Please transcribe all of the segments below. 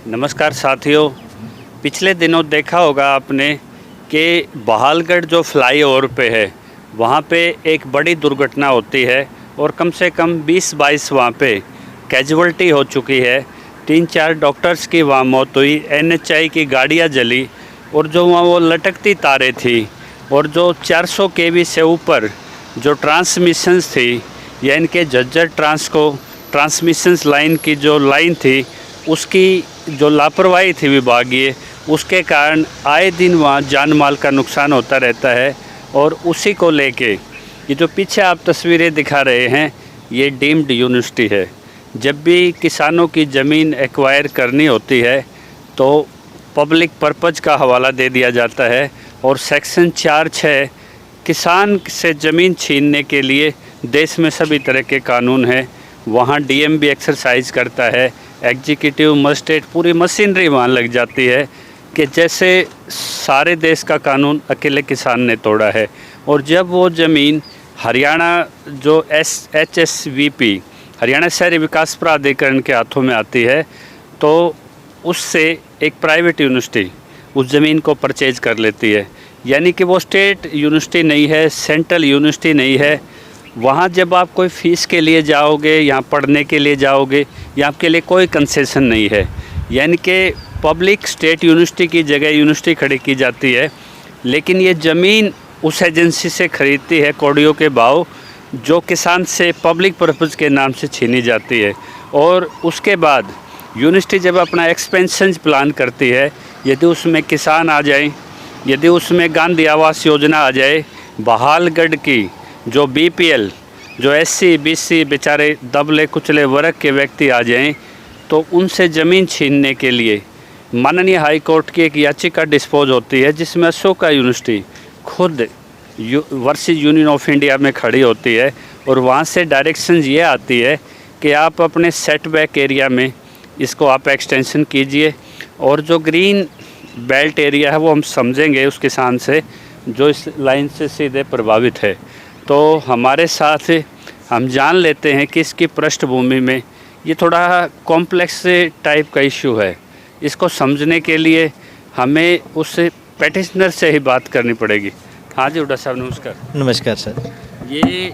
नमस्कार साथियों। पिछले दिनों देखा होगा आपने कि बहालगढ़ जो फ्लाईओवर पे है वहाँ पे एक बड़ी दुर्घटना होती है और कम से कम 20-22 वहाँ पे कैजुअल्टी हो चुकी है। 3-4 डॉक्टर्स की वहाँ मौत हुई, NHI की गाड़ियाँ जली और जो वहाँ वो लटकती तारें थी और जो 400 kV से ऊपर जो ट्रांसमिशंस थी या इनके झज्जर ट्रांसमिशंस लाइन की जो लाइन थी उसकी जो लापरवाही थी विभागीय, उसके कारण आए दिन वहाँ जान माल का नुकसान होता रहता है। और उसी को लेके ये जो पीछे आप तस्वीरें दिखा रहे हैं ये डीम्ड यूनिवर्सिटी है। जब भी किसानों की ज़मीन एक्वायर करनी होती है तो पब्लिक पर्पज़ का हवाला दे दिया जाता है और सेक्शन 4(6) किसान से ज़मीन छीनने के लिए देश में सभी तरह के कानून हैं। वहाँ DM भी एक्सरसाइज करता है, एग्जीक्यूटिव मजिस्ट्रेट पूरी मशीनरी वहाँ लग जाती है कि जैसे सारे देश का कानून अकेले किसान ने तोड़ा है। और जब वो ज़मीन हरियाणा जो HSVP हरियाणा शहरी विकास प्राधिकरण के हाथों में आती है तो उससे एक प्राइवेट यूनिवर्सिटी उस ज़मीन को परचेज कर लेती है। यानी कि वो स्टेट यूनिवर्सिटी नहीं है, सेंट्रल यूनिवर्सिटी नहीं है। वहाँ जब आप कोई फ़ीस के लिए जाओगे, यहाँ पढ़ने के लिए जाओगे, या आपके लिए कोई कंसेशन नहीं है। यानी कि पब्लिक स्टेट यूनिवर्सिटी की जगह यूनिवर्सिटी खड़ी की जाती है, लेकिन ये ज़मीन उस एजेंसी से ख़रीदती है कौड़ियों के भाव, जो किसान से पब्लिक पर्पज़ के नाम से छीनी जाती है। और उसके बाद यूनिवर्सिटी जब अपना एक्सपेंशन प्लान करती है, यदि उसमें किसान आ जाए, यदि उसमें गांधी आवास योजना आ जाए, बहालगढ़ की जो BPL जो SC BC बेचारे दबले कुचले वर्ग के व्यक्ति आ जाएं तो उनसे ज़मीन छीनने के लिए माननीय हाई कोर्ट की एक याचिका डिस्पोज होती है, जिसमें अशोका यूनिवर्सिटी खुद वर्सेस यूनियन ऑफ इंडिया में खड़ी होती है। और वहाँ से डायरेक्शन ये आती है कि आप अपने सेटबैक एरिया में इसको आप एक्सटेंशन कीजिए। और जो ग्रीन बेल्ट एरिया है वो हम समझेंगे उस किसान से जो इस लाइन से सीधे प्रभावित है। तो हमारे साथ हम जान लेते हैं कि इसकी पृष्ठभूमि में ये थोड़ा कॉम्प्लेक्स टाइप का इशू है। इसको समझने के लिए हमें उस पेटिशनर से ही बात करनी पड़ेगी। हाँ जी, उड़ा साहब नमस्कार। नमस्कार सर। ये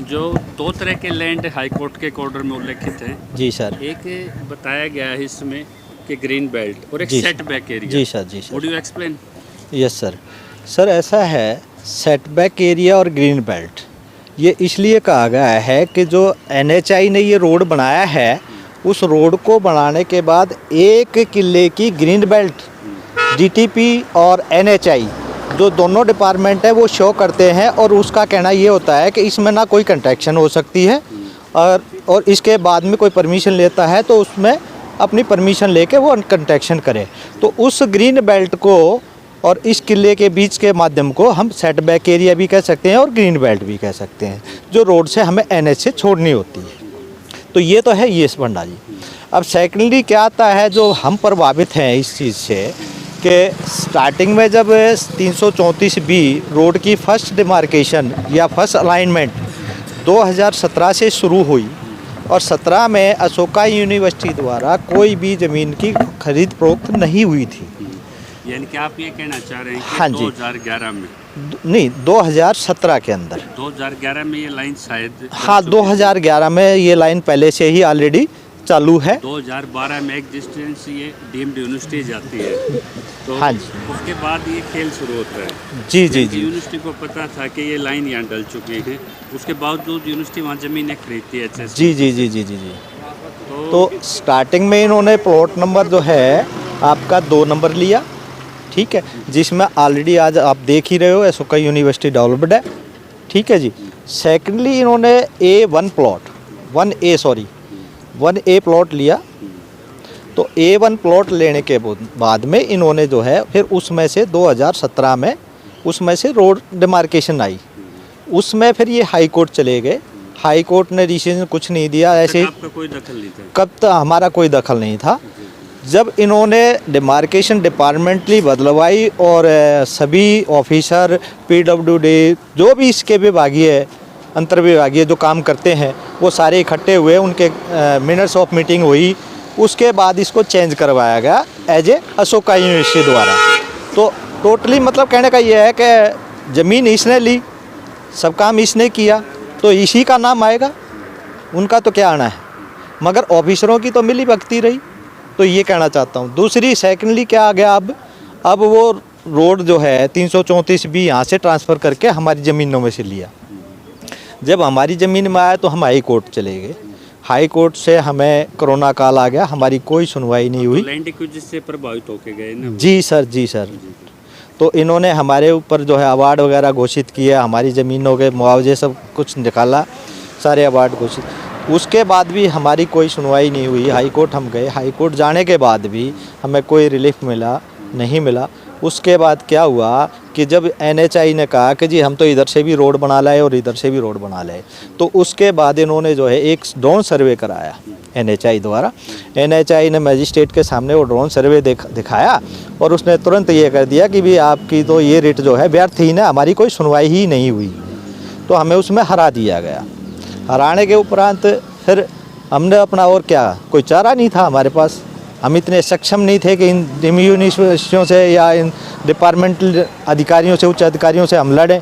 जो 2 तरह के लैंड हाई कोर्ट के ऑर्डर में उल्लेखित हैं। जी सर। एक बताया गया है इसमें कि ग्रीन बेल्ट और एक सेटबैक एरिया। जी सर। जी sir. Would you explain? Yes sir. Sir ऐसा है, सेटबैक एरिया और ग्रीन बेल्ट ये इसलिए कहा गया है कि जो NHI ने ये रोड बनाया है, उस रोड को बनाने के बाद 1 किले की ग्रीन बेल्ट DTP और NHI जो दोनों डिपार्टमेंट है वो शो करते हैं। और उसका कहना ये होता है कि इसमें ना कोई कंस्ट्रक्शन हो सकती है और इसके बाद में कोई परमिशन लेता है तो उसमें अपनी परमिशन लेके वो कंस्ट्रक्शन करे। तो उस ग्रीन बेल्ट को और इस किले के बीच के माध्यम को हम सेटबैक एरिया भी कह सकते हैं और ग्रीन बेल्ट भी कह सकते हैं, जो रोड से हमें NH से छोड़नी होती है। तो ये तो है यस भंडा जी। अब सेकेंडली क्या आता है, जो हम प्रभावित हैं इस चीज़ से कि स्टार्टिंग में जब 334B रोड की फर्स्ट डिमार्केशन या फर्स्ट अलाइनमेंट 2017 से शुरू हुई और 17 में अशोका यूनिवर्सिटी द्वारा कोई भी ज़मीन की खरीद फरोख्त नहीं हुई थी। यानी कि आप ये कहना चाह रहे हैं कि हाँ जी। 2011 में नहीं, 2017 के अंदर 2011 में ये लाइन शायद हाँ 2011 में ये लाइन पहले से ही ऑलरेडी चालू है। 2012 में एग्जिस्टेंस ये डीम्ड यूनिवर्सिटी जाती है तो हाँ जी। उसके बाद ये खेल शुरू होता है। जी जी जी। यूनिवर्सिटी को पता था कि ये लाइन यहाँ डल चुकी है, उसके बावजूद यूनिवर्सिटी वहाँ ज़मीनें खरीदती है। जी जी जी जी जी जी। तो स्टार्टिंग में इन्होंने प्लॉट नंबर जो है आपका 2 नंबर लिया, ठीक है, जिसमें ऑलरेडी आज आप देख ही रहे हो अशोका यूनिवर्सिटी डेवलप्ड है, ठीक है जी। सेकेंडली इन्होंने 1A प्लॉट लिया। तो A1 प्लॉट लेने के बाद में इन्होंने जो है फिर उसमें से 2017 में उसमें से रोड डिमार्केशन आई, उसमें फिर ये हाई कोर्ट चले गए। हाई कोर्ट ने डिसीजन कुछ नहीं दिया, ऐसे आपका कोई दखल नहीं था? कब तक हमारा कोई दखल नहीं था। जब इन्होंने डिमार्केशन डिपार्टमेंटली बदलवाई और सभी ऑफिसर PWD जो भी इसके विभागीय अंतर विभागीय जो काम करते हैं वो सारे इकट्ठे हुए, उनके मिनट्स ऑफ मीटिंग हुई उसके बाद इसको चेंज करवाया गया एज ए अशोका यूनिवर्सिटी द्वारा। तो टोटली मतलब कहने का ये है कि ज़मीन इसने ली, सब काम इसने किया, तो इसी का नाम आएगा, उनका तो क्या आना है, मगर ऑफिसरों की तो मिली भगती रही। तो ये कहना चाहता हूँ। दूसरी सेकेंडली क्या आ गया, अब वो रोड जो है 334 भी यहाँ से ट्रांसफ़र करके हमारी ज़मीनों में से लिया। जब हमारी ज़मीन में आया तो हम हाई कोर्ट चले गए। हाई कोर्ट से हमें कोरोना काल आ गया, हमारी कोई सुनवाई नहीं हुई। लैंड एक्विजिशन से प्रभावित होके गए ना। जी सर, जी सर। तो इन्होंने हमारे ऊपर जो है अवार्ड वगैरह घोषित किए, हमारी ज़मीनों के मुआवजे सब कुछ निकाला, सारे अवार्ड घोषित। उसके बाद भी हमारी कोई सुनवाई नहीं हुई। हाई कोर्ट हम गए, हाई कोर्ट जाने के बाद भी हमें कोई रिलीफ नहीं मिला। उसके बाद क्या हुआ कि जब NHI ने कहा कि जी हम तो इधर से भी रोड बना लाए और इधर से भी रोड बना लाए, तो उसके बाद इन्होंने जो है एक ड्रोन सर्वे कराया NHI द्वारा। NHI ने मजिस्ट्रेट के सामने वो ड्रोन सर्वे दिखाया और उसने तुरंत ये कर दिया कि भी आपकी तो ये रेट जो है व्यर्थ ही ना, हमारी कोई सुनवाई ही नहीं हुई। तो हमें उसमें हरा दिया गया। हराने के उपरांत फिर हमने अपना, और क्या, कोई चारा नहीं था हमारे पास। हम इतने सक्षम नहीं थे कि इन यूनिवर्सिटियों से या इन डिपार्टमेंटल अधिकारियों से, उच्च अधिकारियों से हम लड़ें।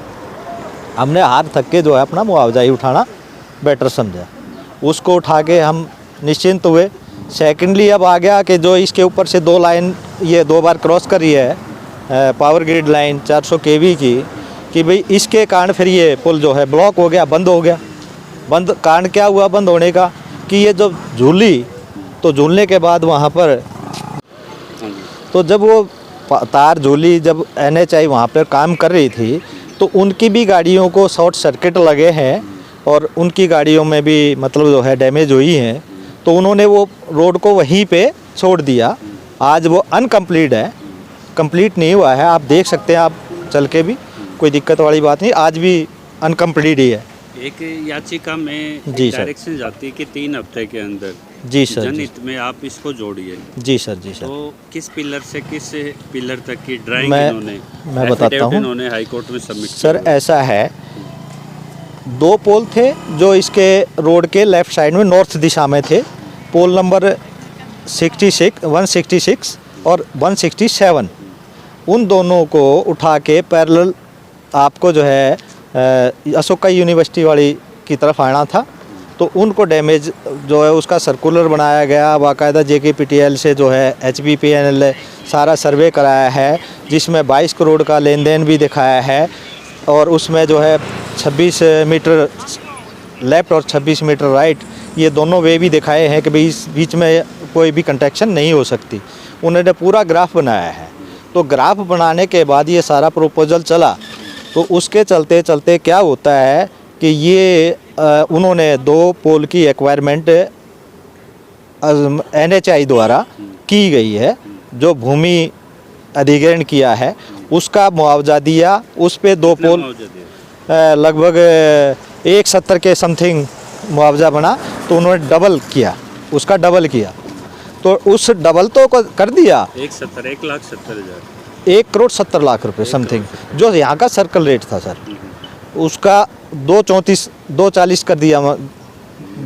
हमने हार थक के जो है अपना मुआवजा ही उठाना बेटर समझा। उसको उठा के हम निश्चिंत हुए। सेकेंडली अब आ गया कि जो इसके ऊपर से 2 लाइन ये 2 बार क्रॉस करी है पावर ग्रिड लाइन 400 kV की, कि भाई इसके कारण फिर ये पुल जो है ब्लॉक हो गया, बंद हो गया। कारण क्या हुआ बंद होने का, कि ये जब झूली, तो झूलने के बाद वहाँ पर, तो जब वो तार झूली, जब NHI वहाँ पर काम कर रही थी, तो उनकी भी गाड़ियों को शॉर्ट सर्किट लगे हैं और उनकी गाड़ियों में भी मतलब जो है डैमेज हुई हैं। तो उन्होंने वो रोड को वहीं पे छोड़ दिया। आज वो अनकम्प्लीट है, कंप्लीट नहीं हुआ है। आप देख सकते हैं, आप चल के भी, कोई दिक्कत वाली बात नहीं, आज भी अनकम्प्लीट ही है। एक याचिका में जी सर, डायरेक्शन जाती है कि 3 हफ्ते के अंदर जी सर, जनहित में आप इसको जोड़िए। जी सर, जी सर। तो किस पिलर से किस पिलर तक की ड्राइंग मैं बताता हूँ। इन्होंने हाई कोर्ट में सबमिट सर ऐसा है, 2 पोल थे जो इसके रोड के लेफ़्ट साइड में नॉर्थ दिशा में थे। पोल नंबर 166 और 167, उन दोनों को उठा के पैरेलल आपको जो है अशोका यूनिवर्सिटी वाली की तरफ आना था। तो उनको डैमेज जो है उसका सर्कुलर बनाया गया, बाकायदा JKPTL से जो है HBPNL सारा सर्वे कराया है, जिसमें 22 करोड़ का लेन देन भी दिखाया है। और उसमें जो है 26 मीटर लेफ़्ट और 26 मीटर राइट, ये दोनों वे भी दिखाए हैं कि भाई इस बीच में कोई भी कंट्रैक्शन नहीं हो सकती। उन्होंने पूरा ग्राफ बनाया है। तो ग्राफ बनाने के बाद ये सारा प्रपोजल चला, तो उसके चलते चलते क्या होता है कि ये उन्होंने 2 पोल की एक्वायरमेंट NHI द्वारा की गई है। जो भूमि अधिग्रहण किया है उसका मुआवजा दिया, उस पे 2 पोल लगभग 170 के समथिंग मुआवजा बना। तो उन्होंने डबल किया, उसका डबल किया, तो उस डबल तो कर दिया। 1 करोड़ 70 लाख रुपए समथिंग, जो यहाँ का सर्कल रेट था सर, उसका 240 कर दिया,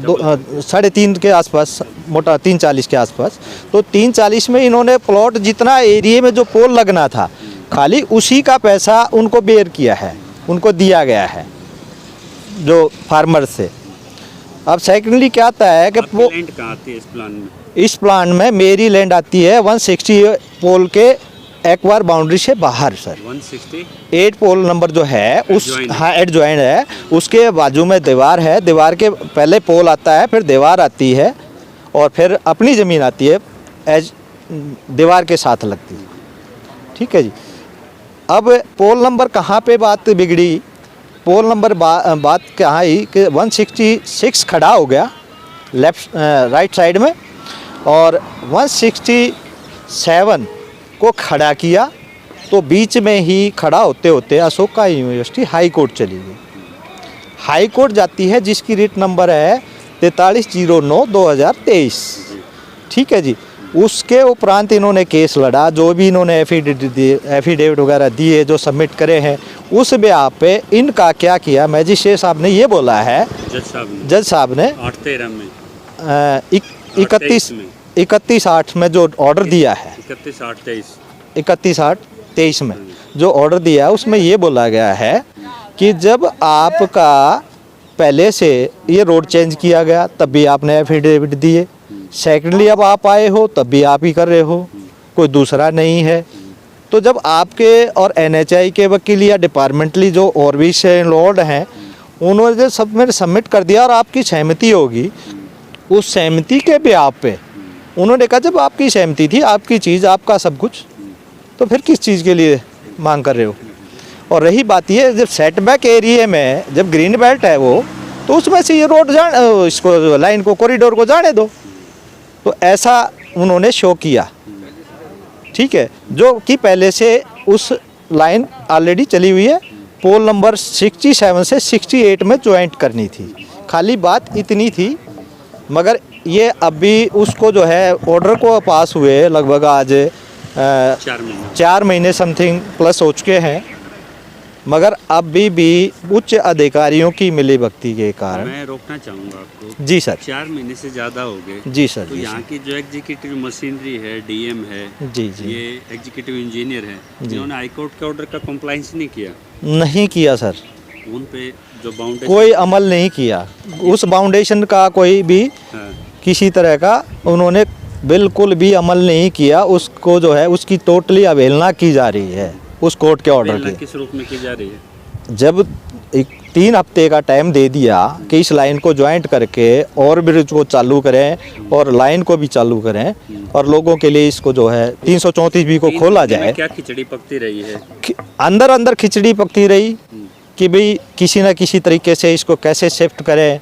3.5 के आसपास, मोटा 340 के आसपास। तो 340 में इन्होंने प्लॉट जितना एरिया में जो पोल लगना था, खाली उसी का पैसा उनको बेयर किया है, उनको दिया गया है जो फार्मर से। अब सेकेंडली क्या आता है कि वो लैंड कहाँ आती है इस प्लान में? इस प्लान में मेरी लैंड आती है 160 पोल के एक्वायर बाउंड्री से बाहर सर। 168 पोल नंबर जो है उस, हाँ एडजॉइंट है, उसके बाजू में दीवार है। दीवार के पहले पोल आता है, फिर दीवार आती है और फिर अपनी ज़मीन आती है एज दीवार के साथ लगती है। ठीक है जी। अब पोल नंबर कहाँ पे बात बिगड़ी, पोल नंबर बात कहाँ आई कि 166 खड़ा हो गया लेफ्ट राइट साइड में, और 167 को खड़ा किया। तो बीच में ही खड़ा होते होते अशोका यूनिवर्सिटी हाई कोर्ट चली गई। हाई कोर्ट जाती है जिसकी रीट नंबर है 4309/2023। ठीक है जी। उसके उपरांत इन्होंने केस लड़ा, जो भी इन्होंने एफिडेविट वगैरह दिए जो सबमिट करे हैं, उस ब्याह पे इनका क्या किया, मैजिस्ट्रेट साहब ने ये बोला है, जज साहब ने 8/13 में 31 31/8 में जो ऑर्डर दिया है, 31/8/23 में जो ऑर्डर दिया है उसमें ये बोला गया है कि जब आपका पहले से ये रोड चेंज किया गया तब भी आपने एफिडेविट दिए, सेकेंडली अब आप आए हो तब भी आप ही कर रहे हो, कोई दूसरा नहीं है। तो जब आपके और NHAI के वकील या डिपार्टमेंटली जो और भी लॉर्ड हैं उन्होंने जो सब में सबमिट कर दिया और आपकी सहमति होगी, उस सहमति के ब्याह पे उन्होंने कहा जब आपकी सहमति थी, आपकी चीज़, आपका सब कुछ, तो फिर किस चीज़ के लिए मांग कर रहे हो। और रही बात ये, जब सेटबैक एरिया में जब ग्रीन बेल्ट है वो, तो उसमें से ये रोड इसको लाइन को, कॉरिडोर को जाने दो। तो ऐसा उन्होंने शो किया, ठीक है, जो कि पहले से उस लाइन ऑलरेडी चली हुई है, पोल नंबर 67 से 68 में ज्वाइंट करनी थी, खाली बात इतनी थी। मगर ये अभी उसको जो है ऑर्डर को पास हुए लगभग आज 4 महीने समथिंग प्लस हो चुके हैं, मगर अभी भी उच्च अधिकारियों की मिलीभगती के कारण। मैं रोकना चाहूँगा आपको। जी सर। 4 महीने से ज़्यादा हो गए। जी सर। तो जी यहाँ की जो एग्जीक्यूटिव मशीनरी है, DM है, जी जी, ये एग्जीक्यूटिव इंजीनियर है, जिन्होंने हाईकोर्ट के ऑर्डर का कंप्लाइंस नहीं किया, नहीं किया सर, उन पे जो बाउंडेशन, कोई अमल नहीं किया, उस बाउंडेशन का कोई भी किसी तरह का उन्होंने बिल्कुल भी अमल नहीं किया। उसको जो है उसकी टोटली अवहेलना की जा रही है उस कोर्ट के ऑर्डर की। किस रूप में की जा रही है? जब 3 हफ्ते का टाइम दे दिया कि इस लाइन को ज्वाइंट करके और ब्रिज को चालू करें और लाइन को भी चालू करें और लोगों के लिए इसको जो है 334B को खोला जाए। क्या खिचड़ी पकती रही है? अंदर अंदर खिचड़ी पकती रही कि भाई किसी न किसी तरीके से इसको कैसे शिफ्ट करें,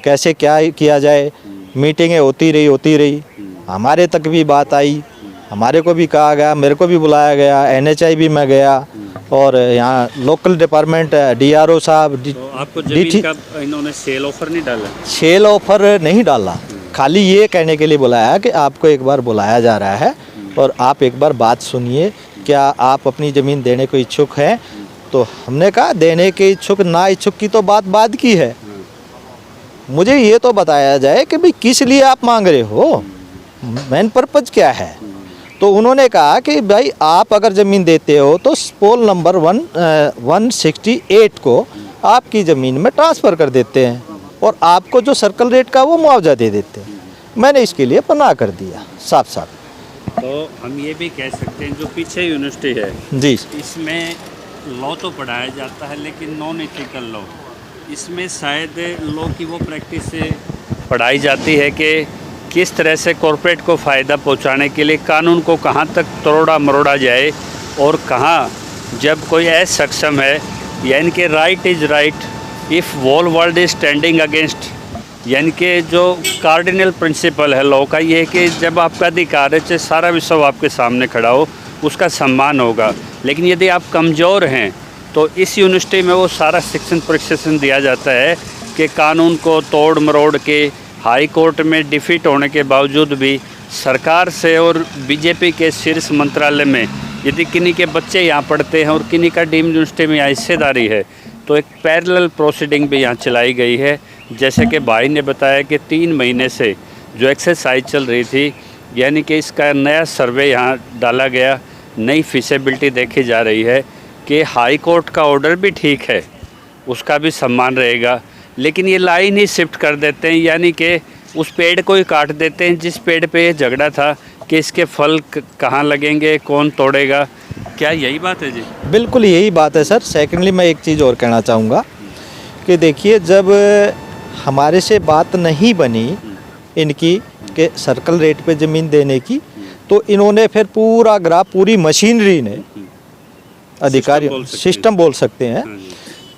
कैसे क्या किया जाए। मीटिंगें होती रही, हमारे तक भी बात आई, हमारे को भी कहा गया, मेरे को भी बुलाया गया, NHAI भी मैं गया, और यहाँ लोकल डिपार्टमेंट DRO साहब। तो आपको जमीन का इन्होंने सेल ऑफर नहीं डाला? सेल ऑफर नहीं डाला, खाली ये कहने के लिए बुलाया कि आपको एक बार बुलाया जा रहा है और आप एक बार बात सुनिए, क्या आप अपनी ज़मीन देने को इच्छुक हैं। तो हमने कहा देने के इच्छुक ना इच्छुक की तो बात बाद की है, मुझे ये तो बताया जाए कि भाई किस लिए आप मांग रहे हो, मेन पर्पज क्या है। तो उन्होंने कहा कि भाई आप अगर ज़मीन देते हो तो पोल नंबर 168 को आपकी ज़मीन में ट्रांसफ़र कर देते हैं और आपको जो सर्कल रेट का वो मुआवजा दे देते हैं। मैंने इसके लिए पनाह कर दिया साफ साफ। तो हम ये भी कह सकते हैं जो पीछे यूनिवर्सिटी है जी, इसमें लॉ तो पढ़ाया जाता है लेकिन नॉन एथिकल लॉ, इसमें शायद लॉ की वो प्रैक्टिस से पढ़ाई जाती है कि किस तरह से कॉरपोरेट को फ़ायदा पहुंचाने के लिए कानून को कहां तक तोड़ा मरोड़ा जाए और कहां जब कोई ऐसा सक्षम है, यानी कि right is right if whole world is standing against, यानी कि जो कार्डिनल प्रिंसिपल है लॉ का ये है कि जब आपका अधिकार है चाहे सारा विश्व आपके सामने खड़ा हो उसका सम्मान होगा। लेकिन यदि आप कमज़ोर हैं तो इस यूनिवर्सिटी में वो सारा शिक्षण प्रशिक्षण दिया जाता है कि कानून को तोड़ मरोड़ के हाई कोर्ट में डिफीट होने के बावजूद भी सरकार से और बीजेपी के शीर्ष मंत्रालय में यदि किन्हीं के बच्चे यहाँ पढ़ते हैं और किन्हीं का डीम्ड यूनिवर्सिटी में यहाँ हिस्सेदारी है तो एक पैरेलल प्रोसीडिंग भी यहाँ चलाई गई है। जैसे कि भाई ने बताया कि 3 महीने से जो एक्सरसाइज चल रही थी, यानी कि इसका नया सर्वे यहाँ डाला गया, नई फिजिबिलिटी देखी जा रही है कि हाई कोर्ट का ऑर्डर भी ठीक है, उसका भी सम्मान रहेगा, लेकिन ये लाइन ही शिफ्ट कर देते हैं, यानी कि उस पेड़ को ही काट देते हैं जिस पेड़ पे ये झगड़ा था कि इसके फल कहाँ लगेंगे, कौन तोड़ेगा। क्या यही बात है जी? बिल्कुल यही बात है सर। सेकेंडली मैं एक चीज़ और कहना चाहूँगा कि देखिए, जब हमारे से बात नहीं बनी इनकी कि सर्कल रेट पे ज़मीन देने की, तो इन्होंने फिर पूरा ग्राफ, पूरी मशीनरी ने, अधिकारी सिस्टम बोल सकते हैं,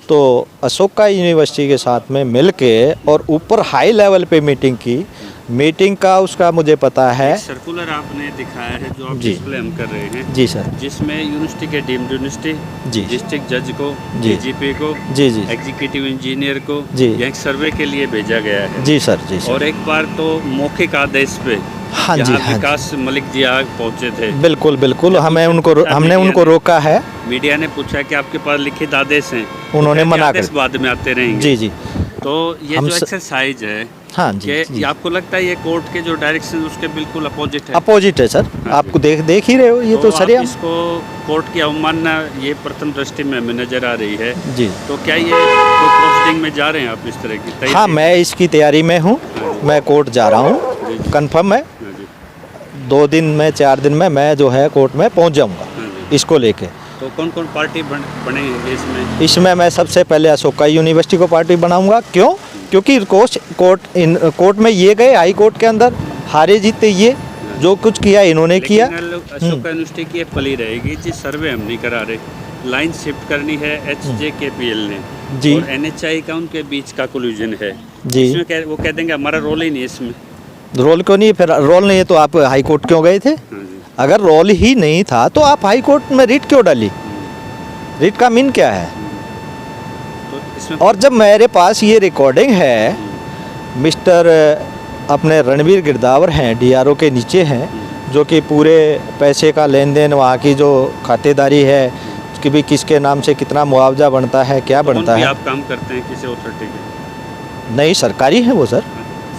तो अशोका यूनिवर्सिटी के साथ में मिल के और ऊपर हाई लेवल पे मीटिंग की। मीटिंग का उसका मुझे पता है, सर्कुलर आपने दिखाया है जो आप जी डिस्प्ले हम कर रहे हैं। जी सर। जिसमें यूनिवर्सिटी के डीम्ड यूनिवर्सिटी, जी, डिस्ट्रिक्ट जज को, जी, DGP को, जी जी, एग्जीक्यूटिव इंजीनियर को जी, एक सर्वे के लिए भेजा गया है। जी सर। जी सर। और एक बार तो मौखिक आदेश पे हाँ जी, हाँ विकास मलिक जी आगे पहुँचे थे। बिल्कुल बिल्कुल, हमने उनको रोका है। मीडिया ने पूछा कि आपके पास लिखित आदेश हैं, उन्होंने मना कर, बाद में आते रहेंगे। जी जी, तो ये हम जो एक्सरसाइज है हाँ जी, कि जी। ये आपको लगता है ये कोर्ट के जो डायरेक्शन उसके बिल्कुल अपोजिट है? अपोजिट है सर, हाँ आपको जी। देख ही रहे हो, ये तो आप सरेआम। इसको कोर्ट की अवमानना ये प्रथम दृष्टि में हमें नज़र आ रही है। जी। तो क्या ये कोई प्रोसीडिंग में जा रहे हैं आप इस तरह की हाँ, तैयारी? मैं इसकी तैयारी में हूँ, हाँ जी। मैं कोर्ट जा रहा जी, हूँ, जी। कन्फर्म है। हाँ जी, 2 दिन में 4 दिन में मैं जो है कोर्ट में पहुँच जाऊँगा हाँ जी। इसको लेके। तो कौन कौन पार्टी बनेंगे इसमें? इसमें मैं सबसे पहले अशोका यूनिवर्सिटी को पार्टी बनाऊंगा। क्यों? क्योंकि कोर्ट में ये गए, हाई कोर्ट के अंदर हारे जीते ये, जो कुछ किया इन्होंने किया। लेकिन अशोका यूनिवर्सिटी की एक पली रहेगी जी, सर्वे हम नहीं करा रहे, लाइन शिफ्ट करनी है HJKPL ने जी। और NHI का उनके बीच का कोल्यूजन है जी। इसमें वो कह देंगे हमारा रोल ही नहीं है इसमें। रोल क्यों नहीं? फिर रोल नहीं है तो आप हाई कोर्ट क्यों गए थे? हाँ जी। अगर रोल ही नहीं था तो आप हाई कोर्ट में रिट क्यों डाली? रिट का मीन क्या है? तो इसमें और जब मेरे पास ये रिकॉर्डिंग है, मिस्टर अपने रणवीर गिरदावर हैं, DRO के नीचे हैं, जो कि पूरे पैसे का लेन देन, वहाँ की जो खातेदारी है कि भी किसके नाम से कितना मुआवजा बनता है, क्या तो बनता उन भी है। आप काम करते हैं किसी अथॉरिटी के? नहीं, सरकारी है वो सर।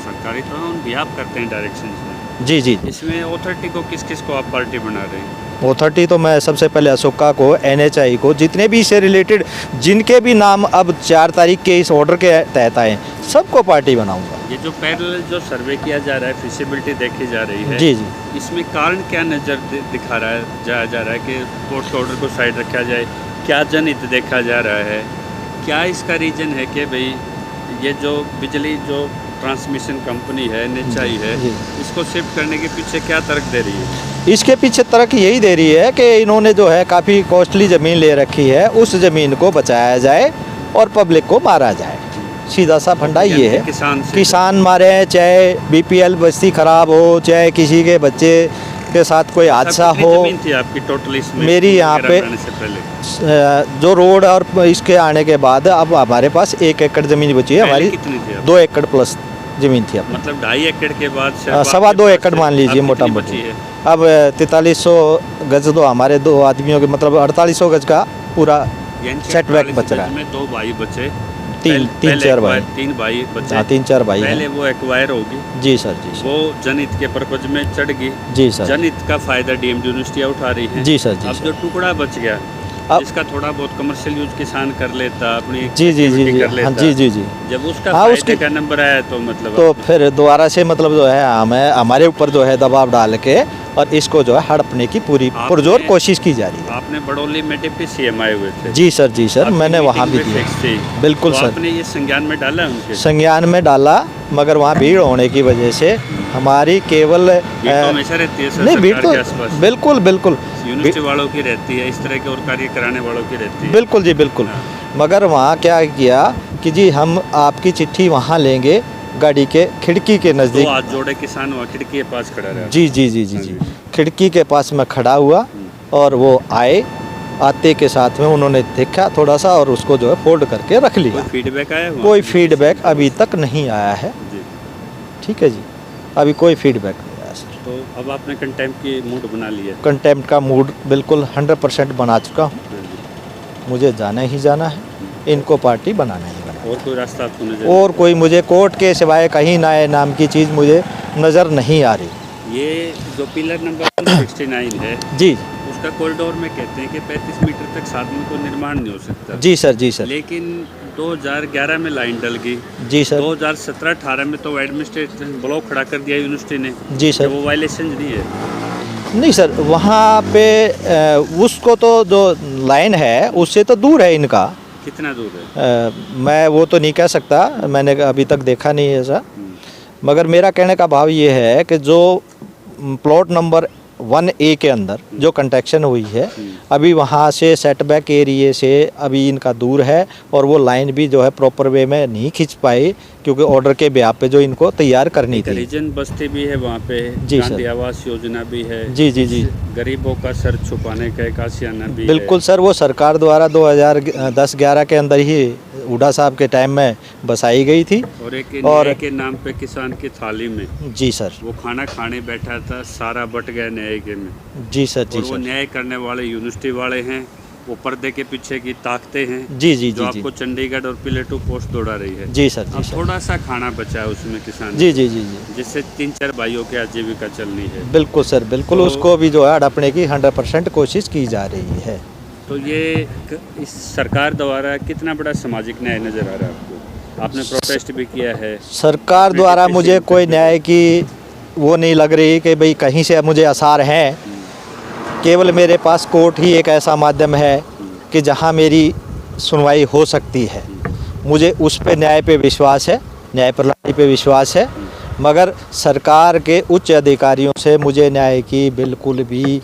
सरकारी तो उन भी आप करते हैं डायरेक्शन में। जी जी। इसमें अथॉरिटी को किस किस को आप पार्टी बना रहे हैं? अथॉरिटी तो मैं सबसे पहले अशोका को, NHI को, जितने भी इससे रिलेटेड जिनके भी नाम अब 4 तारीख के इस ऑर्डर के तहत आए, सबको पार्टी बनाऊंगा। ये जो पैरेलल जो सर्वे किया जा रहा है, फिजिबिलिटी देखी जा रही है, जी जी। इसमें कारण क्या नज़र दिखा रहा है, जाया जा रहा है कि कोर्ट के ऑर्डर को साइड रखा जाए? क्या जनहित देखा जा रहा है? क्या इसका रीज़न है कि भाई ये जो बिजली जो ट्रांसमिशन कंपनी है, NHI है, जी। इसको शिफ्ट करने के पीछे क्या तर्क दे रही है? इसके पीछे तर्क यही दे रही है कि इन्होंने जो है काफ़ी कॉस्टली ज़मीन ले रखी है, उस ज़मीन को बचाया जाए और पब्लिक को मारा जाए। सीधा सा फंडा ये है। किसान मारे हैं, चाहे BPL बस्ती ख़राब हो, चाहे किसी के बच्चे के साथ कोई हादसा हो। ज़मीन थी आपकी टोटल इसमें? मेरी यहाँ पे से पहले जो रोड और इसके आने के बाद अब हमारे पास 1 एकड़ ज़मीन बची है। हमारी कितनी थी आप? 2 एकड़ प्लस ज़मीन थी अब। मतलब 2.5 एकड़ के बाद से अब 2.25 आपके एकड़ पास मान अब लीजिए कितनी मोटा बची मोटी। है? अब 4300 गज तो हमारे 2 आदमियों के, मतलब 4800 गज का पूरा यानी सेटबैक 48 बच रहा है। गज में 2 भाई बचे, तीन पहले 4 भाई। 3 भाई बचे। हाँ, 3-4 भाई पहले हैं। वो एक्वायर होगी, जी सर, जी सर। वो जनहित के पर्पज में चढ़ गई, जी सर। जनहित का फायदा DMD यूनिवर्सिटी उठा रही है। जी सर, जी अब सर। जो टुकड़ा बच गया, अब- जिसका थोड़ा बहुत कमर्शियल यूज किसान कर लेता, अपनी जी जी जी activity जी। कर हाँ लेता, जी जी जी। जब उसका हाँ, फायदे उसकी- का नंबर आया तो मतलब तो फिर दोबारा से मतलब जो है हमें हमारे ऊपर जो है दबाव डाल के और इसको जो है हड़पने की पूरी पुरजोर आपने- कोशिश की जा रही है। आपने बड़ौली में डिप्टी CM आए हुए थे। जी सर, जी सर। आपकी मैंने वहाँ भी मीटिंग में दिया। फिक्स थी। बिल्कुल तो सर। आपने ये संज्ञान में डाला है उनके? संज्ञान में डाला, मगर वहाँ भीड़ होने की वजह से हमारी केवल भीड़ तो हमेशा रहती है सर नहीं, भीड़ सरकार तो के आसपास। बिल्कुल बिल्कुल यूनिवर्सिटी वालों की रहती है, इस तरह के और कार्य कराने वालों की रहती है। बिल्कुल जी बिल्कुल। हाँ। मगर वहाँ क्या किया कि जी हम आपकी चिट्ठी वहाँ लेंगे, गाड़ी के खिड़की के दो नज़दीक। हाथ जोड़े किसान वहाँ खिड़की के पास खड़ा रहा। जी जी जी जी हाँ जी। जी। खिड़की के पास मैं खड़ा हुआ और वो आए, आते के साथ में उन्होंने देखा थोड़ा सा और उसको जो है फोल्ड करके रख कोई लिया। फीडबैक आया हुआ? कोई फीडबैक अभी तक नहीं आया है। जी। ठीक है जी, अभी कोई फीडबैक नहीं आया सर। तो अब आपने कंटेम्प्ट की मूड बना लिया? कंटेम्प्ट का मूड बिल्कुल 100% बना चुका हूँ। हाँ जी। मुझे जाना ही जाना है, इनको पार्टी बनाना ही बनाना और कोई रास्ता आपको नजर? है। और कोई मुझे कोर्ट के सिवाय कहीं नए नाम की चीज़ मुझे नज़र नहीं आ रही। ये जो पिलर नंबर 69 है, जी उसका कॉरिडोर में कहते हैं कि 35 मीटर तक साधन को निर्माण नहीं हो सकता। जी सर, जी सर। लेकिन 2011 में लाइन डल गई, जी सर, 2017-18 में तो एडमिनिस्ट्रेशन ब्लॉक खड़ा कर दिया यूनिवर्सिटी ने। जी तो सर। वो वायलेशन नहीं है? नहीं सर, वहाँ पे उसको तो जो लाइन है उससे तो दूर है इनका। कितना दूर है? मैं वो तो नहीं कह सकता, मैंने अभी तक देखा नहीं है ऐसा। मगर मेरा कहने का भाव ये है कि जो प्लॉट नंबर 1A के अंदर जो कंस्ट्रक्शन हुई है, अभी वहाँ से सेटबैक एरिए से अभी इनका दूर है और वो लाइन भी जो है प्रॉपर वे में नहीं खींच पाई, क्योंकि ऑर्डर के ब्याह पे जो इनको तैयार करनी थी। हरिजन बस्ती भी है वहाँ पे, जी सर। गांधी आवास योजना भी है। जी जी जी। गरीबों का सर छुपाने का एक आशियाना भी बिल्कुल है। सर, वो सरकार द्वारा 2010-11 के अंदर ही हुड्डा साहब के टाइम में बसाई गई थी। और एक और- न्याय के नाम पे किसान की थाली में जी सर, वो खाना खाने बैठा था, सारा बट गया न्याय के में। जी सर, जी और वो सर। न्याय करने वाले यूनिवर्सिटी वाले हैं, वो पर्दे के पीछे की ताकतें हैं जी जी जो जी जी आपको चंडीगढ़ और पिलेटू पोस्ट दौड़ा रही है। जी सर, जी अब सर। थोड़ा सा खाना बचा है उसमें किसान जी जी जी जी जिससे 3-4 भाइयों की आजीविका चलनी है। बिल्कुल सर, बिल्कुल तो- उसको भी जो है हड़पने की 100% कोशिश की जा रही है। तो ये इस सरकार द्वारा कितना बड़ा सामाजिक न्याय नज़र आ रहा है आपको? आपने प्रोटेस्ट भी किया है। सरकार अपने द्वारा डिप्टी मुझे सीएम कोई तक न्याय की वो नहीं लग रही कि भाई कहीं से मुझे आसार हैं। केवल मेरे पास कोर्ट ही एक ऐसा माध्यम है कि जहां मेरी सुनवाई हो सकती है। मुझे उस पे न्याय पे विश्वास है, न्याय प्रणाली पे विश्वास है, मगर सरकार के उच्च अधिकारियों से मुझे न्याय की बिल्कुल भी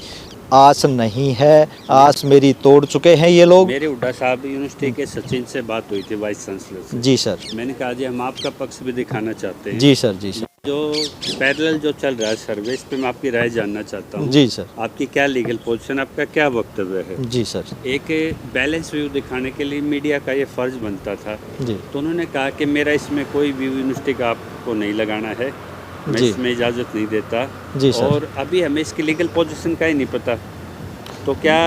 आस नहीं है। आस मेरी तोड़ चुके हैं ये लोग। मेरे हुड्डा साहब यूनिवर्सिटी के सचिन से बात हुई थी, वाइस चांसलर से। जी सर। मैंने कहा जी हम आपका पक्ष भी दिखाना चाहते हैं। जी सर, जी सर। जो पैरेलल जो चल रहा है सर्वे, इस पे मैं आपकी राय जानना चाहता हूँ। जी सर। आपकी क्या लीगल पोजीशन, आपका क्या वक्तव्य है? जी सर। एक बैलेंस व्यू दिखाने के लिए मीडिया का ये फर्ज बनता था। जी तो उन्होंने कहा कि मेरा इसमें कोई व्यू यूनिवर्सिटी का आपको नहीं लगाना है, मैं जी। इसमें इजाज़त नहीं देता। जी सर। और अभी हमें इसकी लीगल पोजीशन का ही नहीं पता। तो क्या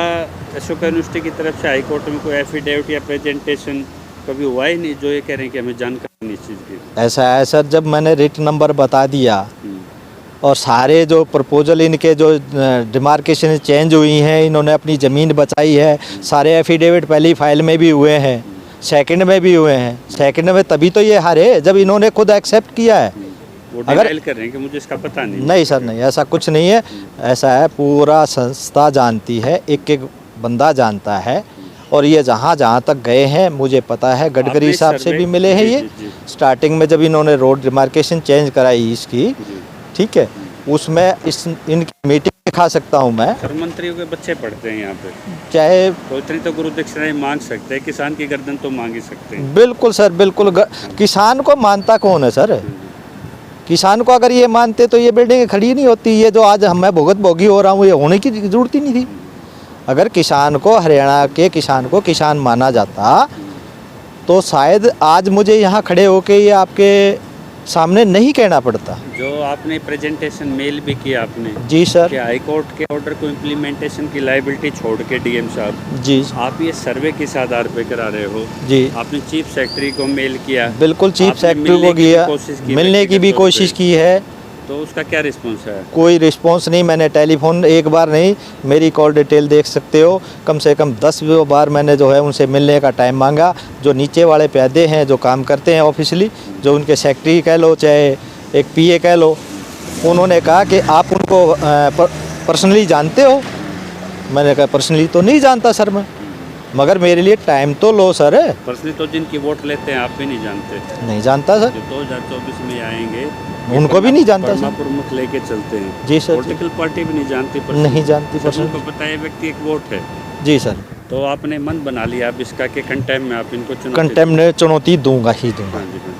अशोका यूनिवर्सिटी की तरफ से हाई कोर्ट में कोई एफिडेविट या प्रेजेंटेशन कभी हुआ ही नहीं जो ये कह रहे हैं कि हमें जानकारी नहीं इस चीज़ की? ऐसा है सर, जब मैंने रिट नंबर बता दिया और सारे जो प्रपोजल इनके जो डिमार्केशन चेंज हुई हैं, इन्होंने अपनी ज़मीन बचाई है, सारे एफिडेविट पहली फाइल में भी हुए हैं, सेकंड में भी हुए हैं। सेकंड में तभी तो ये हारे जब इन्होंने खुद एक्सेप्ट किया है। वो अगर- डिनाइल कर रहे हैं कि मुझे इसका पता नहीं। नहीं सर, नहीं, ऐसा कुछ नहीं है। ऐसा है, पूरा संस्था जानती है, एक एक बंदा जानता है। और ये जहाँ जहाँ तक गए हैं मुझे पता है, गडकरी आपने साहब से सर्वे- भी मिले हैं जी, ये। जी, जी। स्टार्टिंग में जब इन्होंने रोड डिमार्केशन चेंज कराई इसकी, जी। ठीक है, उसमें इस इनकी मीटिंग दिखा सकता हूँ मैं। सर मंत्रियों के बच्चे पढ़ते हैं यहाँ पे, चाहे तो इतनी तो गुरु दक्षिणाएं मांग सकते हैं, किसान की गर्दन तो मांग ही सकते हैं। बिल्कुल सर, बिल्कुल। किसान को मानता कौन है सर? किसान को अगर ये मानते तो ये बिल्डिंग खड़ी नहीं होती। ये जो आज मैं भुगत भोगी हो रहा हूँ, ये होने की जरूरत ही नहीं थी। अगर किसान को, हरियाणा के किसान को किसान माना जाता तो शायद आज मुझे यहाँ खड़े होके ये आपके सामने नहीं कहना पड़ता। जो आपने प्रेजेंटेशन मेल भी किया आपने जी कि सर। हाई कोर्ट के ऑर्डर को इम्प्लीमेंटेशन की लाइबिलिटी छोड़ के डीएम साहब, जी आप ये सर्वे किस आधार पे करा रहे हो? जी आपने चीफ सेक्रेटरी को मेल किया? बिल्कुल, चीफ आपने सेक्रेटरी मिलने को की भी किया, कोशिश की मिलने की भी व्यक्तिगत तौर कोशिश पे? की है। तो उसका क्या रिस्पॉन्स है? कोई रिस्पॉन्स नहीं। मैंने टेलीफोन एक बार नहीं, मेरी कॉल डिटेल देख सकते हो, कम से कम 10 बार मैंने जो है उनसे मिलने का टाइम मांगा। जो नीचे वाले प्यादे हैं जो काम करते हैं ऑफिशियली, जो उनके सेक्रेटरी कह लो चाहे एक पीए कह लो, उन्होंने कहा कि आप उनको पर्सनली जानते हो? मैंने कहा पर्सनली तो नहीं जानता सर मैं, मगर मेरे लिए टाइम तो लो सर। पर्सनली तो जिनकी वोट लेते हैं आप भी नहीं जानते। नहीं जानता सर, जो 2024 में आएंगे उनको भी नहीं जानता सर। प्रमुख लेके चलते हैं। जी सर, जी। पॉलिटिकल पार्टी भी नहीं जानती, नहीं जानती सिर्फ पर्सनली। उनको पता है व्यक्ति एक वोट है। जी सर। तो आपने मन बना लिया अब इसका कि कंटेम में आप इनको चुनौती कंटेम ने चुनौती दूंगा ही दूंगा। हाँ जी, हाँ।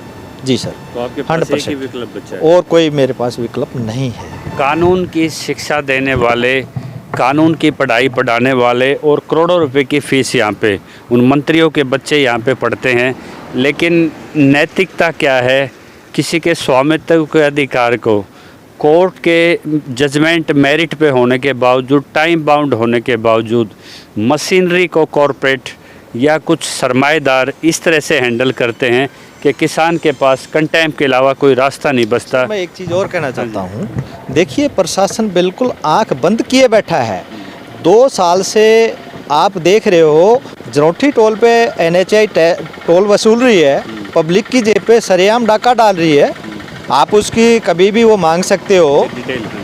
जी सर। तो आपके पास एक ही 100%। विकल्प बचा है। और कोई मेरे पास विकल्प नहीं है। कानून की शिक्षा देने वाले, कानून की पढ़ाई पढ़ाने वाले और करोड़ों रुपए की फ़ीस यहाँ पे उन मंत्रियों के बच्चे यहाँ पे पढ़ते हैं, लेकिन नैतिकता क्या है? किसी के स्वामित्व के अधिकार को कोर्ट के जजमेंट मेरिट पे होने के बावजूद, टाइम बाउंड होने के बावजूद, मशीनरी को कॉरपोरेट या कुछ सरमाएदार इस तरह से हैंडल करते हैं कि किसान के पास कंटेम्प के अलावा कोई रास्ता नहीं बचता। मैं एक चीज़ और कहना चाहता हूँ। देखिए, प्रशासन बिल्कुल आंख बंद किए बैठा है। 2 साल से आप देख रहे हो, जरौठी टोल पे NHI टोल वसूल रही है, पब्लिक की जेब पे सरेआम डाका डाल रही है। आप उसकी कभी भी वो मांग सकते हो,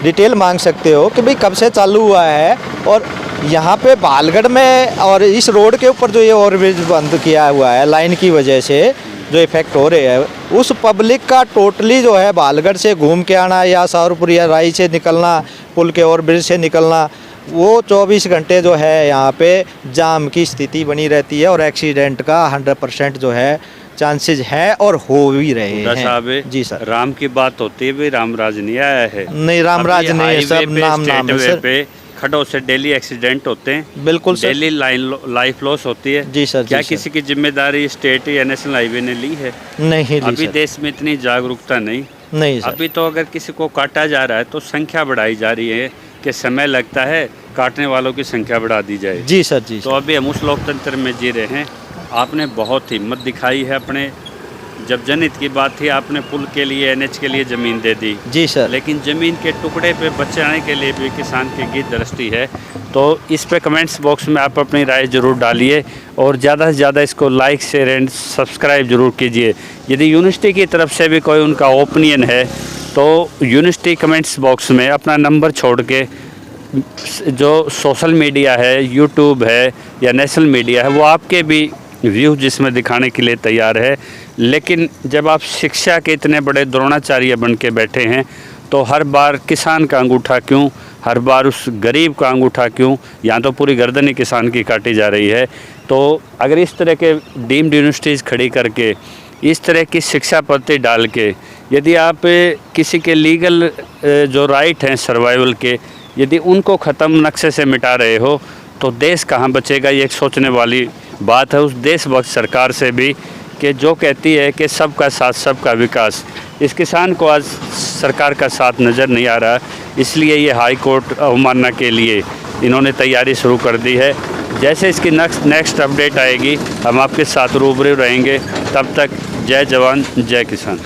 डिटेल मांग सकते हो कि भाई कब से चालू हुआ है। और यहाँ पे बालगढ़ में और इस रोड के ऊपर जो ये ओवरब्रिज बंद किया हुआ है लाइन की वजह से जो इफेक्ट हो रहे हैं, उस पब्लिक का टोटली जो है बालगढ़ से घूम के आना या शाहरुपुर या राई से निकलना, पुल के ओवरब्रिज से निकलना, वो 24 घंटे जो है यहाँ पे जाम की स्थिति बनी रहती है और एक्सीडेंट का 100% जो है चांसेस है और हो भी रहे हैं। जी सर। राम की बात होती है, भी रामराज नहीं आया है। नहीं, रामराज नहीं है, सब नाम है सर। पे खड़ों से डेली एक्सीडेंट होते हैं। बिल्कुल सर। डेली लाइफ लॉस होती है। जी सर। क्या जी किसी की जिम्मेदारी स्टेट या नेशनल हाईवे ने ली है? नहीं ली अभी सर। देश में इतनी जागरूकता नहीं सर। अभी तो अगर किसी को काटा जा रहा है तो संख्या बढ़ाई जा रही है कि समय लगता है, काटने वालों की संख्या बढ़ा दी जाए। जी सर, जी तो सर। अभी हम उस लोकतंत्र में जी रहे हैं। आपने बहुत हिम्मत दिखाई है अपने, जब जनहित की बात थी आपने पुल के लिए, एनएच के लिए ज़मीन दे दी। जी सर। लेकिन ज़मीन के टुकड़े पे बचाने के लिए भी किसान की गिरदृष्टि है। तो इस पे कमेंट्स बॉक्स में आप अपनी राय ज़रूर डालिए और ज़्यादा से ज़्यादा इसको लाइक शेयर एंड सब्सक्राइब ज़रूर कीजिए। यदि यूनिवर्सिटी की तरफ से भी कोई उनका ओपिनियन है तो यूनिवर्सिटी कमेंट्स बॉक्स में अपना नंबर छोड़ के, जो सोशल मीडिया है, यूट्यूब है या नेशनल मीडिया है, वो आपके भी व्यू जिसमें दिखाने के लिए तैयार है। लेकिन जब आप शिक्षा के इतने बड़े द्रोणाचार्य बन के बैठे हैं तो हर बार किसान का अंगूठा क्यों, हर बार उस गरीब का अंगूठा क्यों, यहाँ तो पूरी गर्दन ही किसान की काटी जा रही है। तो अगर इस तरह के डीम्ड यूनिवर्सिटीज़ खड़ी करके, इस तरह की शिक्षा पद्धति डाल के, यदि आप किसी के लीगल जो राइट हैं सर्वाइवल के, यदि उनको ख़त्म नक्शे से मिटा रहे हो तो देश कहाँ बचेगा। ये एक सोचने वाली बात है उस देशभक्त सरकार से भी, कि जो कहती है कि सबका साथ सबका विकास, इस किसान को आज सरकार का साथ नज़र नहीं आ रहा। इसलिए ये हाई कोर्ट अवमानना के लिए इन्होंने तैयारी शुरू कर दी है। जैसे इसकी नेक्स्ट अपडेट आएगी हम आपके साथ रूबरू रहेंगे। तब तक जय जवान जय किसान।